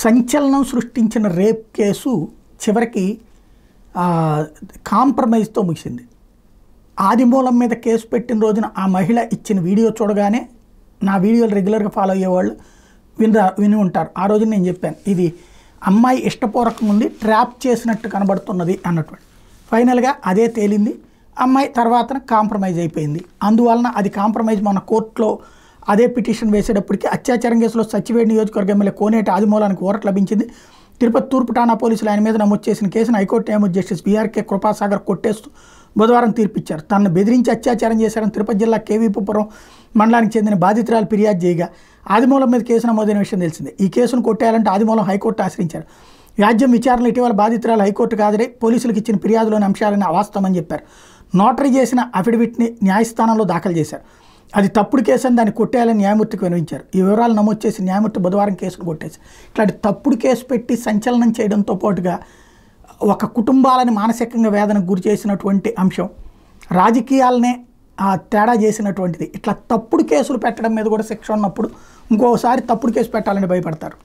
సంచలనం సృష్టించిన rape case చివరికి కాంప్రమైజ్తో ముగిసింది. ఆదిమూలం మీద కేసు పెట్టిన రోజున ఆ మహిళ ఇచ్చిన వీడియో చూడగానే నా వీడియోలు రెగ్యులర్గా ఫాలో అయ్యేవాళ్ళు విని ఉంటారు. ఆ రోజు నేను చెప్పాను, ఇది అమ్మాయి ఇష్టపూర్వకంగా ఉంది, ట్రాప్ చేసినట్టు కనబడుతున్నది అన్నటువంటి. ఫైనల్గా అదే తేలింది. అమ్మాయి తర్వాత కాంప్రమైజ్ అయిపోయింది. అందువలన అది కాంప్రమైజ్ మన కోర్టులో అదే పిటిషన్ వేసేటప్పటికి అత్యాచారం కేసులో సచివేడ్ నియోజకవర్గం ఎమ్మెల్యే కోనేటి ఆదిమూలానికి ఊరట లభించింది. తిరుపతి తూర్పు ఠాణా పోలీసులు ఆయన మీద నమోదు చేసిన కేసును హైకోర్టు న్యాయమూర్తి జస్టిస్ బీఆర్కే కృపాసాగర్ కొట్టేస్తూ బుధవారం తీర్పిచ్చారు. తనను బెదిరించి అత్యాచారం చేశారని తిరుపతి జిల్లా కేవీపురం మండలానికి చెందిన బాధితురాలు ఫిర్యాదు చేయగా ఆదిమూలం మీద కేసు నమోదైన విషయం తెలిసిందే. ఈ కేసును కొట్టేయాలంటే ఆదిమూలం హైకోర్టు ఆశ్రయించారు. వ్యాజ్యం విచారణలో ఇటీవల బాధితురాలు హైకోర్టుకు హాజరై పోలీసులకు ఇచ్చిన ఫిర్యాదులోని అంశాలను అవాస్తవమని చెప్పారు. నోటరీ చేసిన అఫిడవిట్ని న్యాయస్థానంలో దాఖలు చేశారు. అది తప్పుడు కేసు అని దాన్ని కొట్టేయాలని న్యాయమూర్తికి వినవించారు. ఈ వివరాలు నమోదు చేసి న్యాయమూర్తి బుధవారం కేసును కొట్టేశారు. ఇట్లాంటి తప్పుడు కేసు పెట్టి సంచలనం చేయడంతో పాటుగా ఒక కుటుంబాలని మానసికంగా వేదనకు గురి చేసినటువంటి అంశం, రాజకీయాలనే తేడా చేసినటువంటిది. ఇట్లా తప్పుడు కేసులు పెట్టడం మీద కూడా శిక్ష ఉన్నప్పుడు ఇంకోసారి తప్పుడు కేసు పెట్టాలని భయపడతారు.